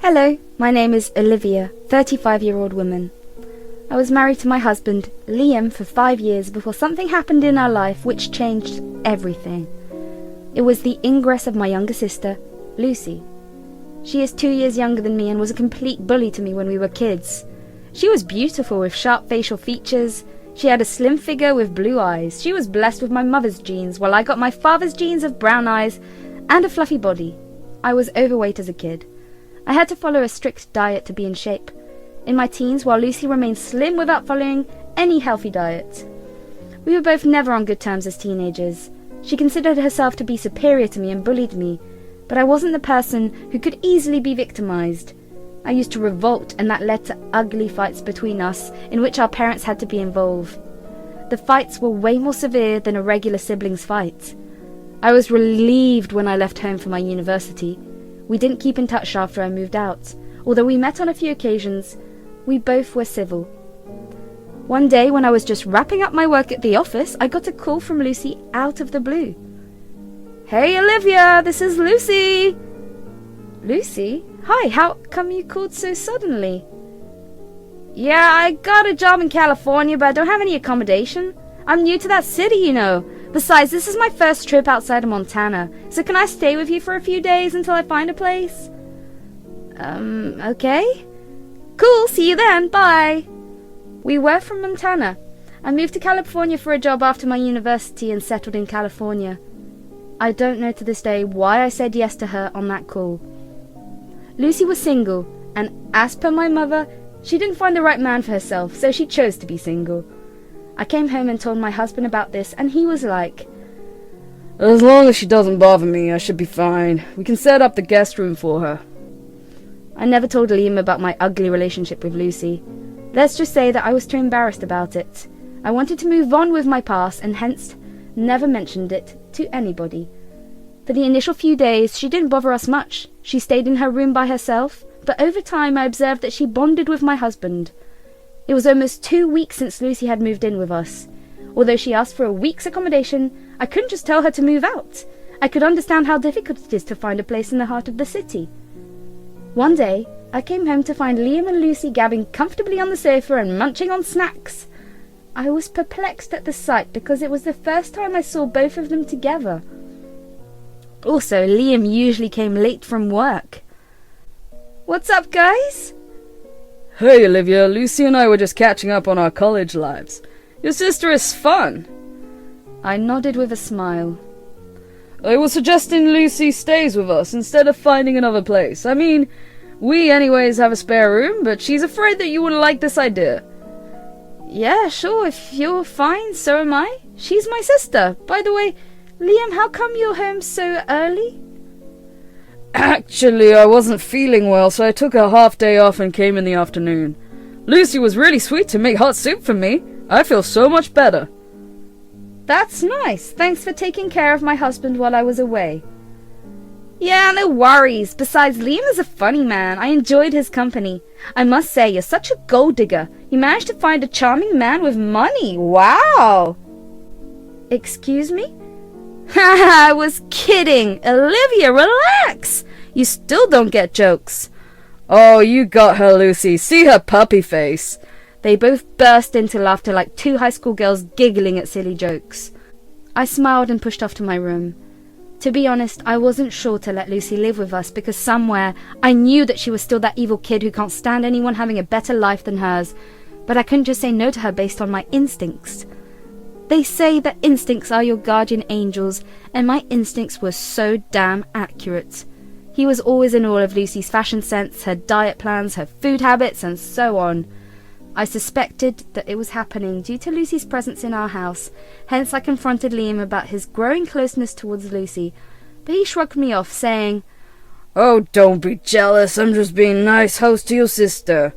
Hello, my name is Olivia, 35-year-old woman. I was married to my husband, Liam, for 5 years before something happened in our life which changed everything. It was the ingress of my younger sister, Lucy. She is 2 years younger than me and was a complete bully to me when we were kids. She was beautiful with sharp facial features. She had a slim figure with blue eyes. She was blessed with my mother's genes, while I got my father's genes of brown eyes and a fluffy body. I was overweight as a kid. I had to follow a strict diet to be in shape. In my teens, while Lucy remained slim without following any healthy diet. We were both never on good terms as teenagers. She considered herself to be superior to me and bullied me, but I wasn't the person who could easily be victimized. I used to revolt, and that led to ugly fights between us, in which our parents had to be involved. The fights were way more severe than a regular siblings fight. I was relieved when I left home for my university. We didn't keep in touch after I moved out. Although we met on a few occasions, we both were civil. One day, when I was just wrapping up my work at the office, I got a call from Lucy out of the blue. "Hey, Olivia, this is Lucy." "Lucy? Hi, how come you called so suddenly?" "Yeah, I got a job in California, but I don't have any accommodation. I'm new to that city, you know. Besides, this is my first trip outside of Montana, so can I stay with you for a few days until I find a place?" Okay. Cool, see you then, bye. We were from Montana. I moved to California for a job after my university and settled in California. I don't know to this day why I said yes to her on that call. Lucy was single, and as per my mother, she didn't find the right man for herself, so she chose to be single. I came home and told my husband about this, and he was like, "As long as she doesn't bother me, I should be fine. We can set up the guest room for her." I never told Liam about my ugly relationship with Lucy. Let's just say that I was too embarrassed about it. I wanted to move on with my past, and hence never mentioned it to anybody. For the initial few days, she didn't bother us much. She stayed in her room by herself, but over time I observed that she bonded with my husband. It was almost 2 weeks since Lucy had moved in with us. Although she asked for a week's accommodation, I couldn't just tell her to move out. I could understand how difficult it is to find a place in the heart of the city. One day, I came home to find Liam and Lucy gabbing comfortably on the sofa and munching on snacks. I was perplexed at the sight because it was the first time I saw both of them together. Also, Liam usually came late from work. "What's up, guys?" "Hey, Olivia, Lucy and I were just catching up on our college lives. Your sister is fun." I nodded with a smile. "I was suggesting Lucy stays with us instead of finding another place. I mean, we anyways have a spare room, but she's afraid that you wouldn't like this idea." "Yeah, sure, if you're fine, so am I. She's my sister. By the way, Liam, how come you're home so early?" "Actually, I wasn't feeling well, so I took a half day off and came in the afternoon. Lucy was really sweet to make hot soup for me. I feel so much better." "That's nice. Thanks for taking care of my husband while I was away." "Yeah, no worries. Besides, Liam is a funny man. I enjoyed his company. I must say, you're such a gold digger. You managed to find a charming man with money. Wow!" "Excuse me?" "I was kidding. Olivia, relax. You still don't get jokes." "Oh, you got her, Lucy. See her puppy face." They both burst into laughter like two high school girls giggling at silly jokes. I smiled and pushed off to my room. To be honest, I wasn't sure to let Lucy live with us because somewhere I knew that she was still that evil kid who can't stand anyone having a better life than hers, but I couldn't just say no to her based on my instincts. They say that instincts are your guardian angels, and my instincts were so damn accurate. He was always in awe of Lucy's fashion sense, her diet plans, her food habits, and so on. I suspected that it was happening due to Lucy's presence in our house, hence I confronted Liam about his growing closeness towards Lucy, but he shrugged me off, saying, "Oh, don't be jealous, I'm just being a nice host to your sister."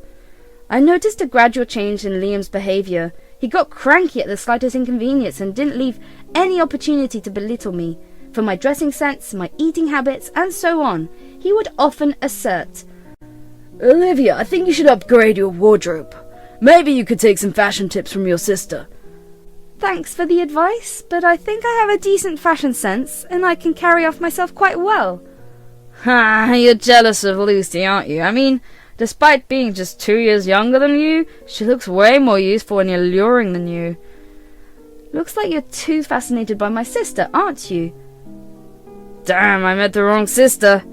I noticed a gradual change in Liam's behaviour. He got cranky at the slightest inconvenience and didn't leave any opportunity to belittle me. For my dressing sense, my eating habits, and so on, he would often assert, "Olivia, I think you should upgrade your wardrobe. Maybe you could take some fashion tips from your sister." "Thanks for the advice, but I think I have a decent fashion sense, and I can carry off myself quite well." Ha, you're jealous of Lucy, aren't you? I mean, despite being just 2 years younger than you, she looks way more useful and alluring than you. Looks like you're too fascinated by my sister, aren't you? Damn, I met the wrong sister.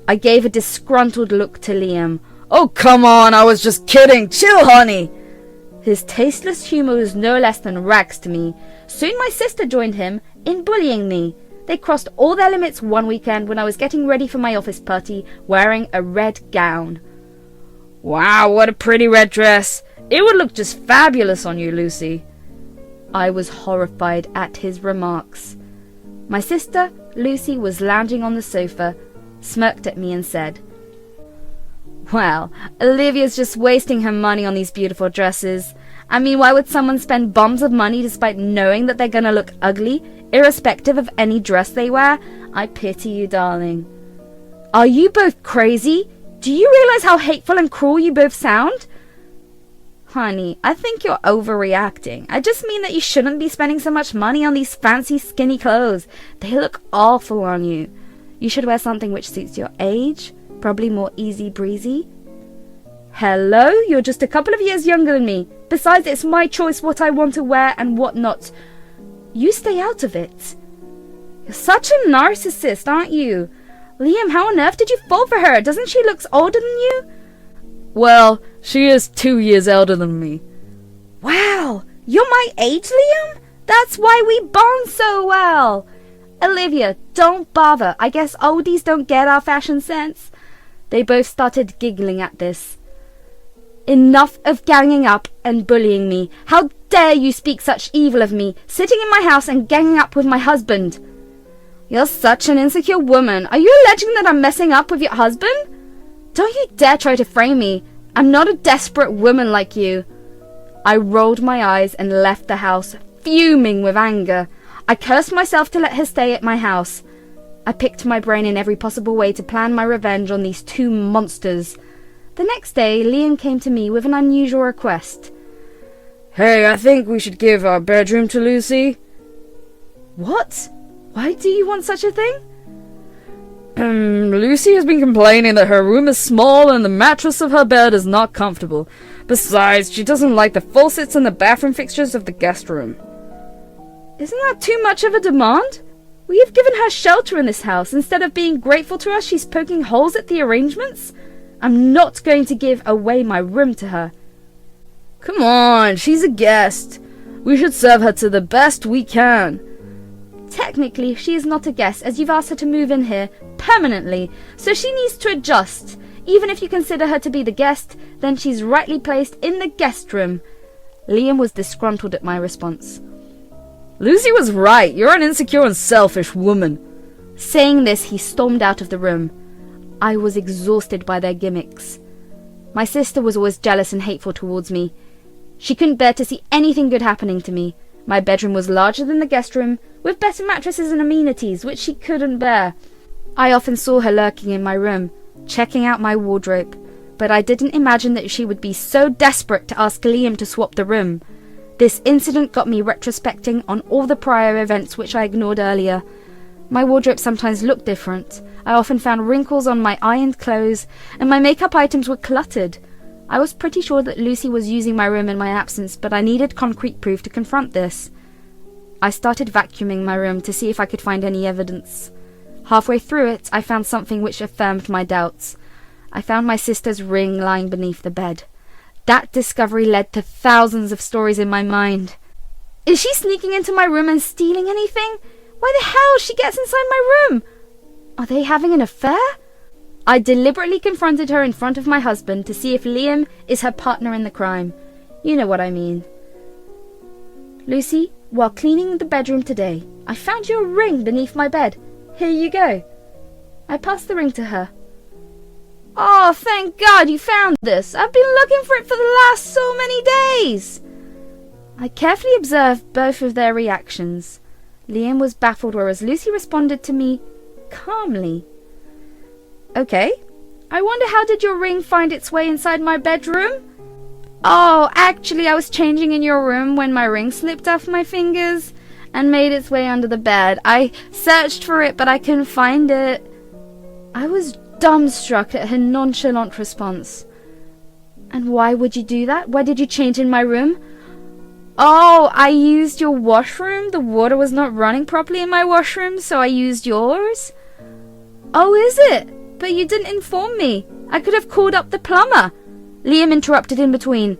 I gave a disgruntled look to Liam. Oh, come on, I was just kidding. Chill, honey. His tasteless humour was no less than rags to me. Soon my sister joined him in bullying me. They crossed all their limits one weekend when I was getting ready for my office party, wearing a red gown. Wow, what a pretty red dress. It would look just fabulous on you, Lucy. I was horrified at his remarks. My sister, Lucy, was lounging on the sofa, smirked at me and said, "Well, Olivia's just wasting her money on these beautiful dresses. I mean, why would someone spend bombs of money despite knowing that they're gonna look ugly, irrespective of any dress they wear? I pity you, darling." "Are you both crazy? Do you realize how hateful and cruel you both sound?" "Honey, I think you're overreacting. I just mean that you shouldn't be spending so much money on these fancy skinny clothes. They look awful on you. You should wear something which suits your age, probably more easy breezy." "Hello, you're just a couple of years younger than me. Besides, it's my choice what I want to wear and what not. You stay out of it." "You're such a narcissist, aren't you? Liam, how on earth did you fall for her? Doesn't she look older than you?" "Well, she is 2 years older than me." "Wow, you're my age, Liam? That's why we bond so well." "Olivia, don't bother. I guess oldies don't get our fashion sense." They both started giggling at this. "Enough of ganging up and bullying me. How dare you speak such evil of me, sitting in my house and ganging up with my husband?" "You're such an insecure woman. Are you alleging that I'm messing up with your husband?" "Don't you dare try to frame me. I'm not a desperate woman like you." I rolled my eyes and left the house, fuming with anger. I cursed myself to let her stay at my house. I picked my brain in every possible way to plan my revenge on these two monsters. The next day, Liam came to me with an unusual request. "Hey, I think we should give our bedroom to Lucy." "What? Why do you want such a thing?" Lucy has been complaining that her room is small and the mattress of her bed is not comfortable. Besides, she doesn't like the faucets and the bathroom fixtures of the guest room." "Isn't that too much of a demand? We have given her shelter in this house. Instead of being grateful to us, she's poking holes at the arrangements. I'm not going to give away my room to her." "Come on, she's a guest. We should serve her to the best we can." "Technically, she is not a guest, as you've asked her to move in here permanently, so she needs to adjust. Even if you consider her to be the guest, then she's rightly placed in the guest room." Liam was disgruntled at my response. "Lucy was right. You're an insecure and selfish woman." Saying this, he stormed out of the room. I was exhausted by their gimmicks. My sister was always jealous and hateful towards me. She couldn't bear to see anything good happening to me. My bedroom was larger than the guest room, with better mattresses and amenities, which she couldn't bear. I often saw her lurking in my room, checking out my wardrobe, but I didn't imagine that she would be so desperate to ask Liam to swap the room. This incident got me retrospecting on all the prior events which I ignored earlier. My wardrobe sometimes looked different. I often found wrinkles on my ironed clothes, and my makeup items were cluttered. I was pretty sure that Lucy was using my room in my absence, but I needed concrete proof to confront this. I started vacuuming my room to see if I could find any evidence. Halfway through it, I found something which affirmed my doubts. I found my sister's ring lying beneath the bed. That discovery led to thousands of stories in my mind. Is she sneaking into my room and stealing anything? Why the hell she gets inside my room? Are they having an affair? I deliberately confronted her in front of my husband to see if Liam is her partner in the crime. You know what I mean. "Lucy, while cleaning the bedroom today, I found your ring beneath my bed. Here you go." I passed the ring to her. "Oh, thank God you found this. I've been looking for it for the last so many days." I carefully observed both of their reactions. Liam was baffled, whereas Lucy responded to me calmly. "Okay, I wonder how did your ring find its way inside my bedroom?" "Oh, actually I was changing in your room when my ring slipped off my fingers and made its way under the bed. I searched for it, but I couldn't find it." I was dumbstruck at her nonchalant response. And why would you do that? Why did you change in my room? Oh, I used your washroom? The water was not running properly in my washroom, so I used yours? Oh, is it? But you didn't inform me. I could have called up the plumber. Liam interrupted in between.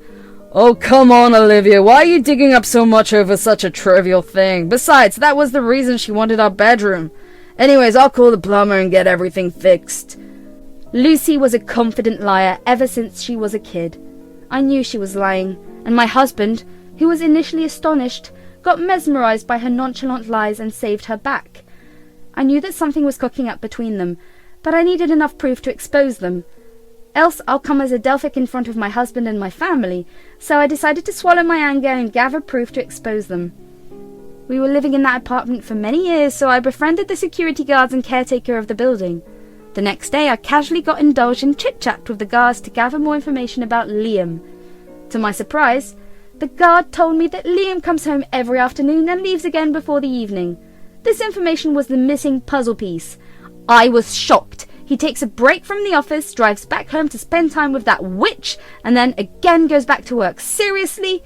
Oh, come on, Olivia. Why are you digging up so much over such a trivial thing? Besides, that was the reason she wanted our bedroom. Anyways, I'll call the plumber and get everything fixed. Lucy was a confident liar ever since she was a kid. I knew she was lying, and my husband, who was initially astonished, got mesmerized by her nonchalant lies and saved her back. I knew that something was cooking up between them, but I needed enough proof to expose them. Else I'll come as a Delphic in front of my husband and my family, so I decided to swallow my anger and gather proof to expose them. We were living in that apartment for many years, so I befriended the security guards and caretaker of the building. The next day I casually got indulged in chit-chat with the guards to gather more information about Liam. To my surprise, the guard told me that Liam comes home every afternoon and leaves again before the evening. This information was the missing puzzle piece. I was shocked. He takes a break from the office, drives back home to spend time with that witch, and then again goes back to work. Seriously?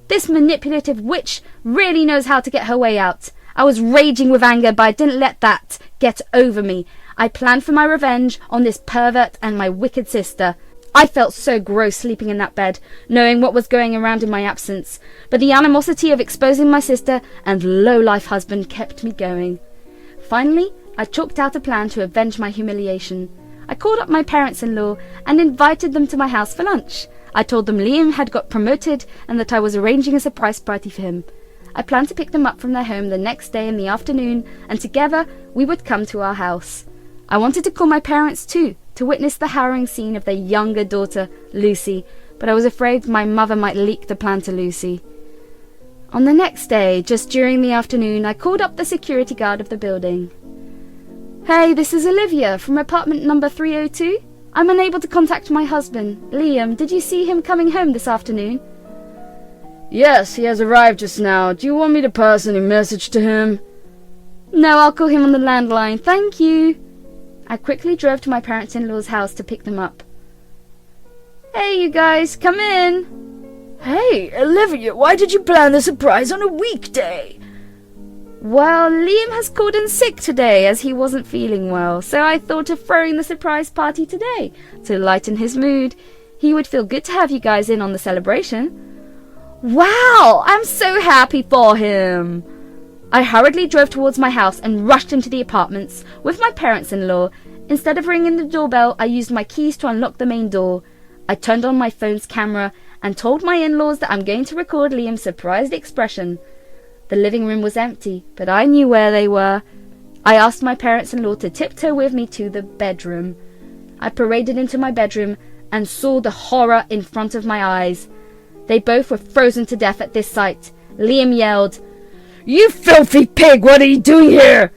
This manipulative witch really knows how to get her way out. I was raging with anger, but I didn't let that get over me. I planned for my revenge on this pervert and my wicked sister. I felt so gross sleeping in that bed, knowing what was going around in my absence, but the animosity of exposing my sister and low-life husband kept me going. Finally, I chalked out a plan to avenge my humiliation. I called up my parents-in-law and invited them to my house for lunch. I told them Liam had got promoted and that I was arranging a surprise party for him. I planned to pick them up from their home the next day in the afternoon, and together we would come to our house. I wanted to call my parents too, to witness the harrowing scene of their younger daughter, Lucy, but I was afraid my mother might leak the plan to Lucy. On the next day, just during the afternoon, I called up the security guard of the building. Hey, this is Olivia from apartment number 302. I'm unable to contact my husband. Liam, did you see him coming home this afternoon? Yes, he has arrived just now. Do you want me to pass any message to him? No, I'll call him on the landline. Thank you. I quickly drove to my parents-in-law's house to pick them up. Hey, you guys, come in. Hey, Olivia, why did you plan the surprise on a weekday? Well, Liam has called in sick today as he wasn't feeling well, so I thought of throwing the surprise party today to lighten his mood. He would feel good to have you guys in on the celebration. Wow, I'm so happy for him. I hurriedly drove towards my house and rushed into the apartments with my parents-in-law. Instead of ringing the doorbell, I used my keys to unlock the main door. I turned on my phone's camera and told my in-laws that I'm going to record Liam's surprised expression. The living room was empty, but I knew where they were. I asked my parents-in-law to tiptoe with me to the bedroom. I paraded into my bedroom and saw the horror in front of my eyes. They both were frozen to death at this sight. Liam yelled, "You filthy pig, what are you doing here?"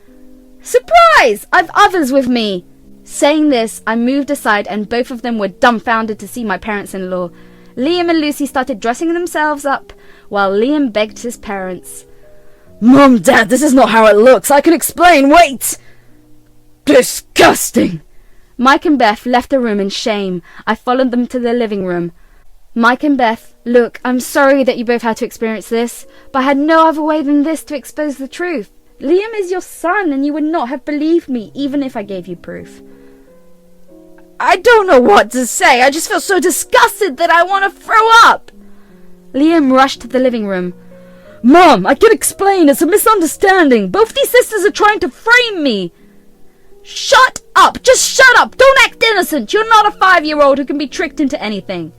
"Surprise! I've others with me." Saying this, I moved aside and both of them were dumbfounded to see my parents-in-law. Liam and Lucy started dressing themselves up while Liam begged his parents. Mom, Dad, this is not how it looks. I can explain. Wait! Disgusting! Mike and Beth left the room in shame. I followed them to the living room. Mike and Beth, look, I'm sorry that you both had to experience this, but I had no other way than this to expose the truth. Liam is your son, and you would not have believed me, even if I gave you proof. I don't know what to say. I just feel so disgusted that I want to throw up. Liam rushed to the living room. Mom, I can explain. It's a misunderstanding. Both these sisters are trying to frame me. Shut up! Just shut up! Don't act innocent! You're not a 5-year-old who can be tricked into anything.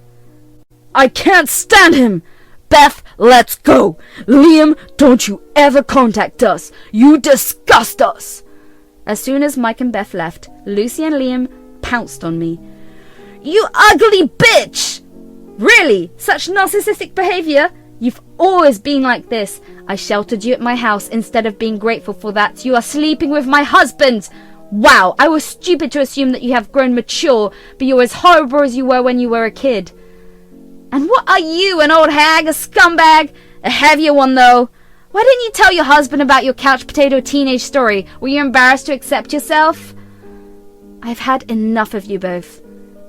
I can't stand him. Beth, let's go. Liam, don't you ever contact us. You disgust us. As soon as Mike and Beth left, Lucy and Liam pounced on me. You ugly bitch! Really? Such narcissistic behavior? You've always been like this. I sheltered you at my house. Instead of being grateful for that, you are sleeping with my husband. Wow, I was stupid to assume that you have grown mature, but you're as horrible as you were when you were a kid. And what are you, an old hag, a scumbag? A heavier one, though. Why didn't you tell your husband about your couch potato teenage story? Were you embarrassed to accept yourself? I've had enough of you both.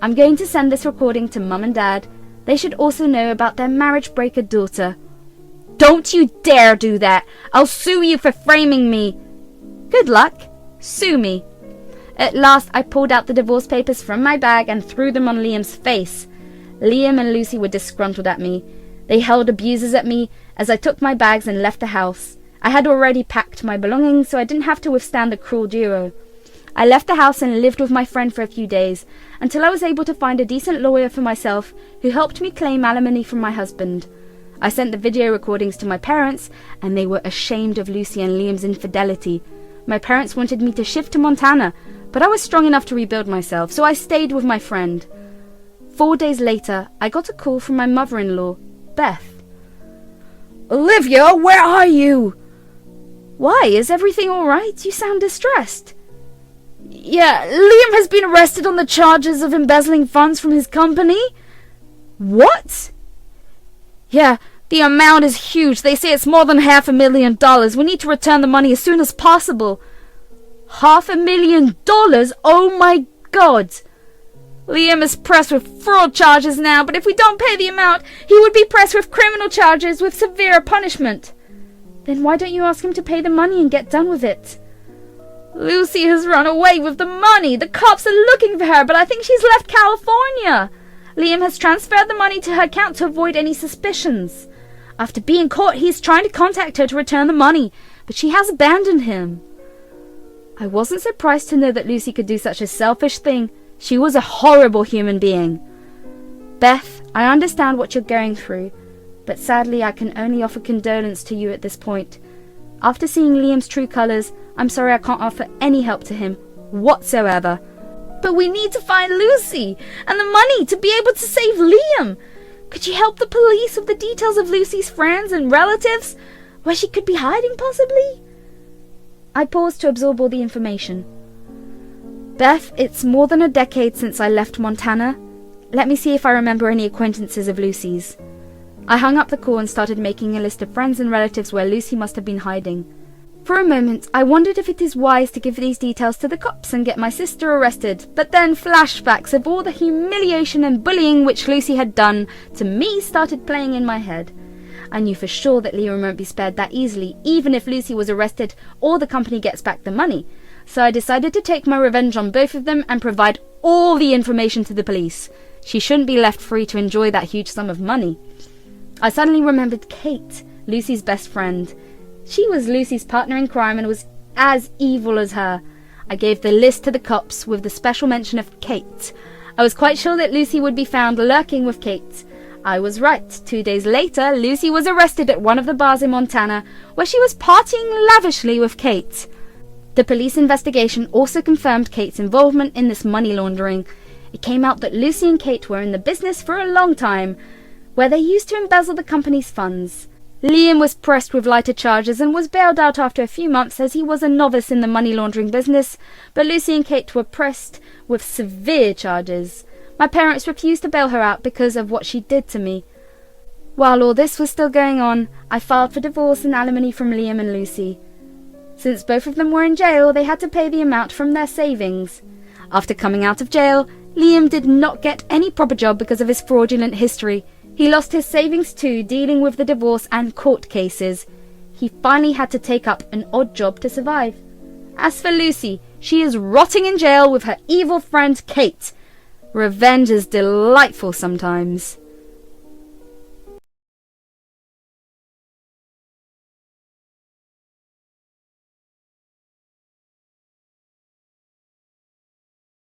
I'm going to send this recording to Mum and Dad. They should also know about their marriage breaker daughter. Don't you dare do that! I'll sue you for framing me! Good luck. Sue me. At last I pulled out the divorce papers from my bag and threw them on Liam's face. Liam and Lucy were disgruntled at me. They hurled abuses at me as I took my bags and left the house. I had already packed my belongings, so I didn't have to withstand the cruel duo. I left the house and lived with my friend for a few days, until I was able to find a decent lawyer for myself who helped me claim alimony from my husband. I sent the video recordings to my parents, and they were ashamed of Lucy and Liam's infidelity. My parents wanted me to shift to Montana, but I was strong enough to rebuild myself, so I stayed with my friend. 4 days later, I got a call from my mother-in-law, Beth. Olivia, where are you? Why, is everything all right? You sound distressed. Yeah, Liam has been arrested on the charges of embezzling funds from his company. What? Yeah, the amount is huge. They say it's more than $500,000. We need to return the money as soon as possible. $500,000? Oh my God! Liam is pressed with fraud charges now, but if we don't pay the amount, he would be pressed with criminal charges with severe punishment. Then why don't you ask him to pay the money and get done with it? Lucy has run away with the money. The cops are looking for her, but I think she's left California. Liam has transferred the money to her account to avoid any suspicions. After being caught, he's trying to contact her to return the money, but she has abandoned him. I wasn't surprised to know that Lucy could do such a selfish thing. She was a horrible human being. Beth, I understand what you're going through, but sadly I can only offer condolence to you at this point. After seeing Liam's true colours, I'm sorry I can't offer any help to him whatsoever. But we need to find Lucy and the money to be able to save Liam. Could you help the police with the details of Lucy's friends and relatives? Where she could be hiding, possibly? I paused to absorb all the information. Beth, it's more than a decade since I left Montana. Let me see if I remember any acquaintances of Lucy's. I hung up the call and started making a list of friends and relatives where Lucy must have been hiding. For a moment, I wondered if it is wise to give these details to the cops and get my sister arrested, but then flashbacks of all the humiliation and bullying which Lucy had done to me started playing in my head. I knew for sure that Liam won't be spared that easily, even if Lucy was arrested or the company gets back the money. So I decided to take my revenge on both of them and provide all the information to the police. She shouldn't be left free to enjoy that huge sum of money. I suddenly remembered Kate, Lucy's best friend. She was Lucy's partner in crime and was as evil as her. I gave the list to the cops with the special mention of Kate. I was quite sure that Lucy would be found lurking with Kate. I was right. 2 days later, Lucy was arrested at one of the bars in Montana, where she was partying lavishly with Kate. The police investigation also confirmed Kate's involvement in this money laundering. It came out that Lucy and Kate were in the business for a long time, where they used to embezzle the company's funds. Liam was pressed with lighter charges and was bailed out after a few months as he was a novice in the money laundering business, but Lucy and Kate were pressed with severe charges. My parents refused to bail her out because of what she did to me. While all this was still going on, I filed for divorce and alimony from Liam and Lucy. Since both of them were in jail, they had to pay the amount from their savings. After coming out of jail, Liam did not get any proper job because of his fraudulent history. He lost his savings too, dealing with the divorce and court cases. He finally had to take up an odd job to survive. As for Lucy, she is rotting in jail with her evil friend Kate. Revenge is delightful sometimes.